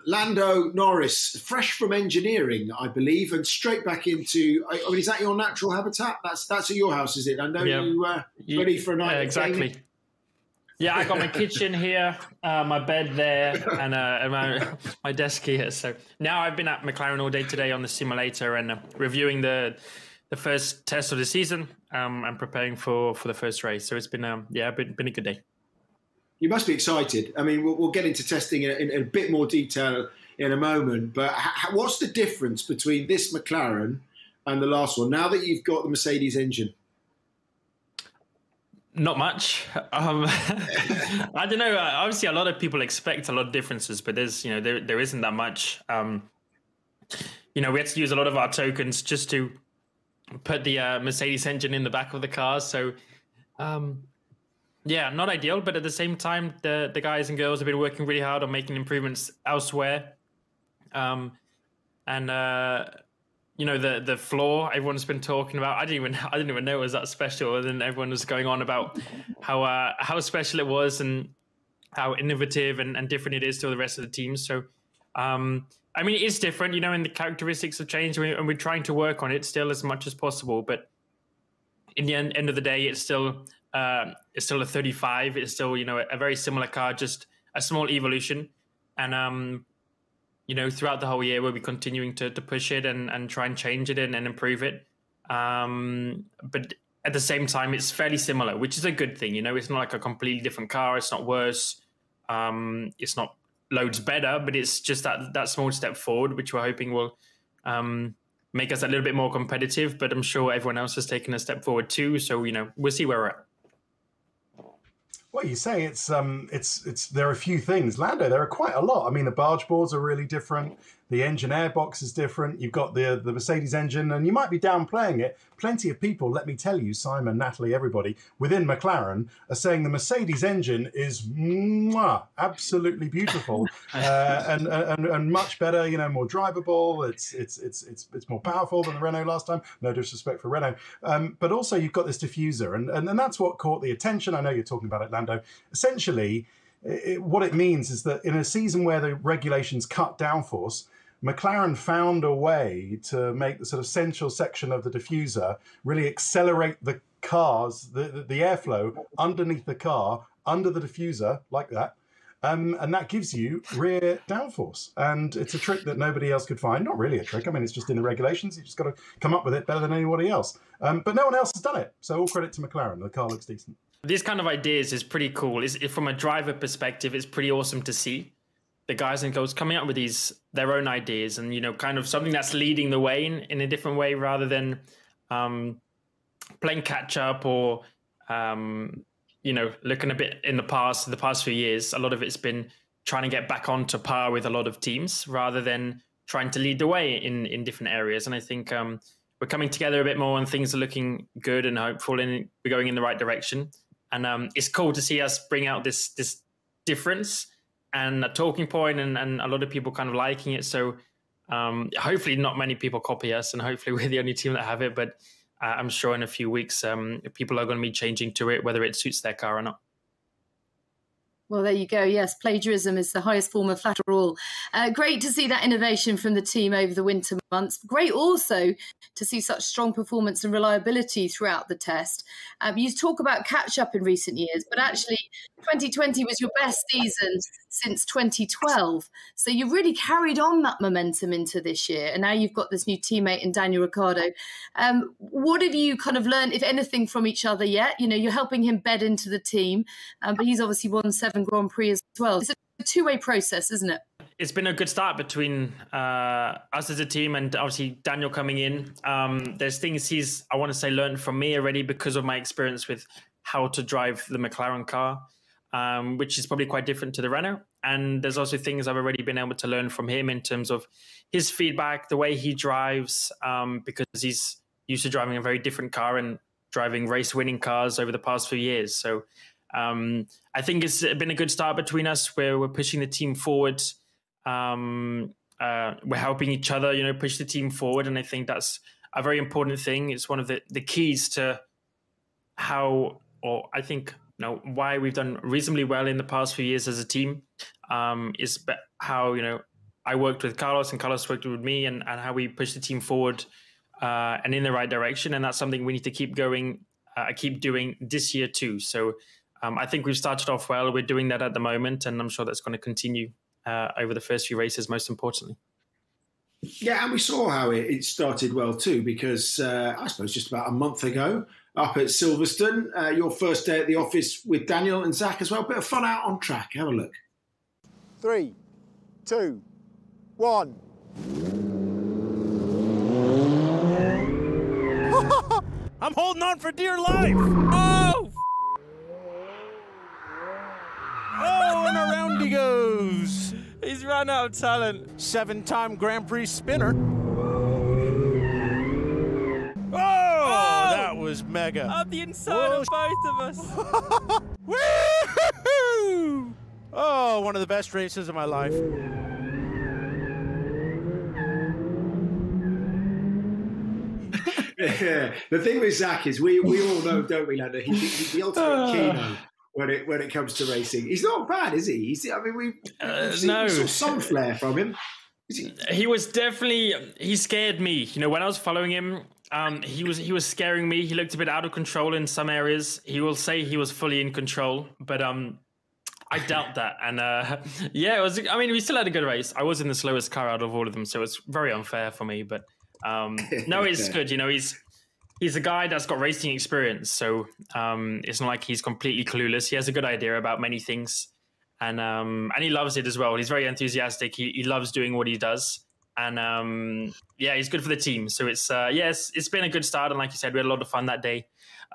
Lando Norris, fresh from engineering, I believe, and straight back into. I mean, is that your natural habitat? That's at your house, is it? I know you ready for a night. Exactly. Yeah, I got my kitchen here, my bed there, and my desk here. So now I've been at McLaren all day today on the simulator and reviewing the first test of the season and preparing for the first race. So it's been been a good day. You must be excited. I mean, we'll get into testing in a bit more detail in a moment. But what's the difference between this McLaren and the last one now that you've got the Mercedes engine? Not much. I don't know. Obviously, a lot of people expect a lot of differences, but there isn't that much. We had to use a lot of our tokens just to put the Mercedes engine in the back of the car. So, not ideal. But at the same time, the guys and girls have been working really hard on making improvements elsewhere. The floor everyone's been talking about. I didn't even know it was that special. And then everyone was going on about how special it was and how innovative and different it is to the rest of the teams. So, it is different, and the characteristics have changed, and we're trying to work on it still as much as possible. But in the end of the day, it's still a 35. It's still, a very similar car, just a small evolution. And throughout the whole year, we'll be continuing to push it and try and change it and improve it. But at the same time, it's fairly similar, which is a good thing. It's not like a completely different car. It's not worse. It's not loads better, but it's just that small step forward, which we're hoping will make us a little bit more competitive. But I'm sure everyone else has taken a step forward too. So, we'll see where we're at. Well, you say it's there are a few things. Lando, there are quite a lot. I mean, the barge boards are really different. The engine airbox is different. You've got the Mercedes engine, and you might be downplaying it. Plenty of people, let me tell you, Simon, Natalie, everybody within McLaren are saying the Mercedes engine is absolutely beautiful and much better. More drivable. It's more powerful than the Renault last time. No disrespect for Renault, but also you've got this diffuser, and that's what caught the attention. I know you're talking about it, Lando. Essentially, what it means is that in a season where the regulations cut downforce, McLaren found a way to make the sort of central section of the diffuser really accelerate the cars, the airflow underneath the car, under the diffuser, like that. And that gives you rear downforce. And it's a trick that nobody else could find. Not really a trick. I mean, it's just in the regulations. You've just got to come up with it better than anybody else. But no one else has done it. So all credit to McLaren. The car looks decent. These kind of ideas is pretty cool. From a driver perspective, it's pretty awesome to see the guys and girls coming up with their own ideas and, kind of something that's leading the way in a different way rather than playing catch up or, looking a bit in the past few years. A lot of it's been trying to get back onto par with a lot of teams rather than trying to lead the way in different areas. And I think we're coming together a bit more and things are looking good and hopeful and we're going in the right direction. And it's cool to see us bring out this difference and a talking point and a lot of people kind of liking it. So hopefully not many people copy us and hopefully we're the only team that have it. But I'm sure in a few weeks, people are going to be changing to it, whether it suits their car or not. Well, there you go. Yes, plagiarism is the highest form of flattery all. Great to see that innovation from the team over the winter months. Great also to see such strong performance and reliability throughout the test. You talk about catch-up in recent years, but actually 2020 was your best season since 2012. So you really carried on that momentum into this year. And now you've got this new teammate in Daniel Ricciardo. What have you kind of learned, if anything, from each other yet? You're helping him bed into the team, but he's obviously won 7 Grand Prix as well. It's a two-way process, isn't it? It's been a good start between us as a team and obviously Daniel coming in. There's things he's, I want to say, learned from me already because of my experience with how to drive the McLaren car, which is probably quite different to the Renault. And there's also things I've already been able to learn from him in terms of his feedback, the way he drives, because he's used to driving a very different car and driving race-winning cars over the past few years. So I think it's been a good start between us where we're pushing the team forward. We're helping each other, push the team forward. And I think that's a very important thing. It's one of the keys to why we've done reasonably well in the past few years as a team, is how, I worked with Carlos and Carlos worked with me, and how we push the team forward and in the right direction. And that's something we need to keep going, keep doing this year too. So I think we've started off well. We're doing that at the moment, and I'm sure that's going to continue over the first few races, most importantly. Yeah, and we saw how it started well too, because I suppose just about a month ago, up at Silverstone, your first day at the office with Daniel and Zach as well. Bit of fun out on track. Have a look. 3, 2, 1. I'm holding on for dear life. Oh! Oh, and around he goes. He's run out of talent. 7-time Grand Prix spinner. Oh, that was mega. Up the inside of both of us. Woo! Oh, one of the best races of my life. Yeah. The thing with Zach is we all know, don't we, Lando? He's the ultimate keynote when it comes to racing. He's not bad, is he? We saw some flair from him. He was definitely, he scared me. You know, when I was following him, he was scaring me. He looked a bit out of control in some areas. He will say he was fully in control, but I doubt that. And yeah, it was. I mean, we still had a good race. I was in the slowest car out of all of them, so it's very unfair for me. But no, it's good. You know, he's a guy that's got racing experience, so it's not like he's completely clueless. He has a good idea about many things, and he loves it as well. He's very enthusiastic. He loves doing what he does, and yeah, he's good for the team. So it's yes, it's been a good start, and like you said, we had a lot of fun that day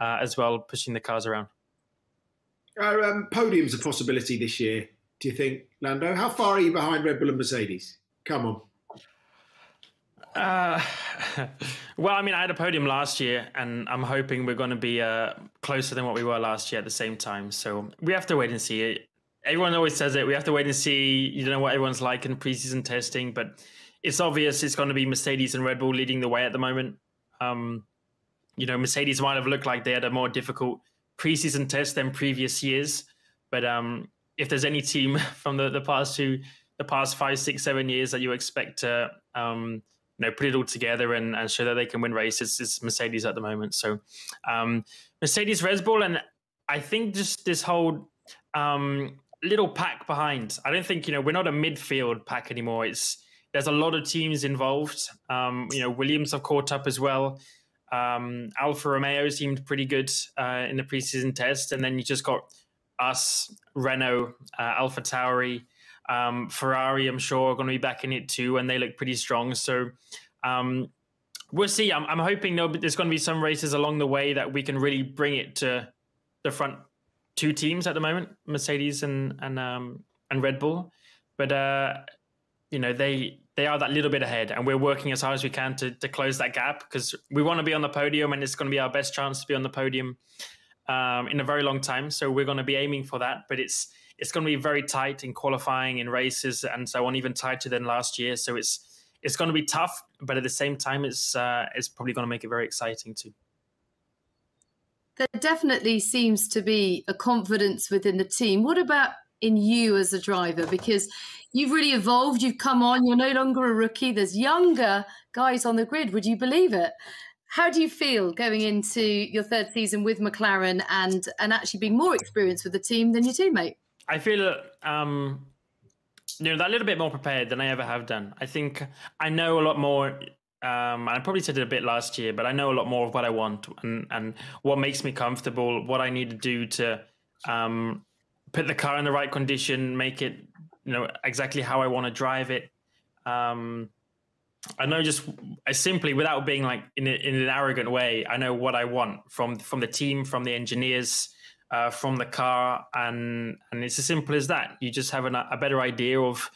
as well, pushing the cars around. Podium's a possibility this year, do you think, Lando? How far are you behind Red Bull and Mercedes? Come on. Well, I mean, I had a podium last year, and I'm hoping we're going to be closer than what we were last year at the same time. So we have to wait and see. Everyone always says it. We have to wait and see. You don't know what everyone's like in preseason testing, but it's obvious it's going to be Mercedes and Red Bull leading the way at the moment. You know, Mercedes might have looked like they had a more difficult preseason test than previous years, but if there's any team from the past 5, 6, 7 years that you expect to you know, put it all together and show that they can win races, it's Mercedes at the moment. So Mercedes, Red Bull, and I think just this whole little pack behind. I don't think, you know, we're not a midfield pack anymore. There's a lot of teams involved. You know, Williams have caught up as well. Alfa Romeo seemed pretty good in the preseason test, and then you just got us, Renault, Alfa Tauri, Ferrari. I'm sure are going to be back in it too, and they look pretty strong. So we'll see. I'm hoping there's going to be some races along the way that we can really bring it to the front two teams at the moment, Mercedes and Red Bull. But you know, they are that little bit ahead, and we're working as hard as we can to close that gap, because we want to be on the podium, and it's going to be our best chance to be on the podium in a very long time. So we're going to be aiming for that, but it's going to be very tight in qualifying, in races, and so on, even tighter than last year. So it's going to be tough, but at the same time, it's probably going to make it very exciting too. There definitely seems to be a confidence within the team. What about in you as a driver? Because you've really evolved. You've come on. You're no longer a rookie. There's younger guys on the grid. Would you believe it? How do you feel going into your third season with McLaren and actually being more experienced with the team than your teammate? I feel you know, that little bit more prepared than I ever have done. I think I know a lot more. I probably said it a bit last year, but I know a lot more of what I want and what makes me comfortable, what I need to do to put the car in the right condition, make it, you know, exactly how I want to drive it. I know just simply, without being like in an arrogant way, I know what I want from the team, from the engineers, from the car, and it's as simple as that. You just have a better idea of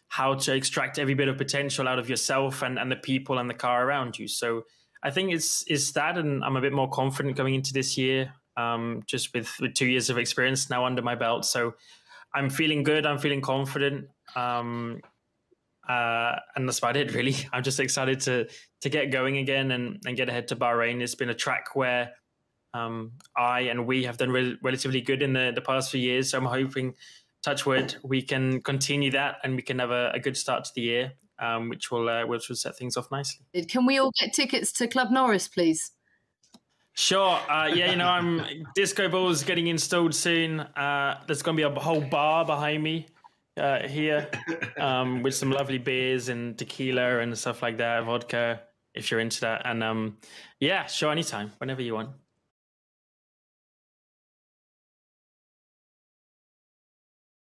how to extract every bit of potential out of yourself and the people and the car around you. So I think it's that, and I'm a bit more confident going into this year, just with 2 years of experience now under my belt. So I'm feeling good. I'm feeling confident. And that's about it, really. I'm just excited to get going again and get ahead to Bahrain. It's been a track where I and we have done relatively good in the past few years. So I'm hoping touch wood, we can continue that and we can have a good start to the year, which will set things off nicely. Can we all get tickets to Club Norris, please? Sure. Disco balls getting installed soon. There's going to be a whole bar behind me here with some lovely beers and tequila and stuff like that, vodka, if you're into that. And sure, anytime, whenever you want.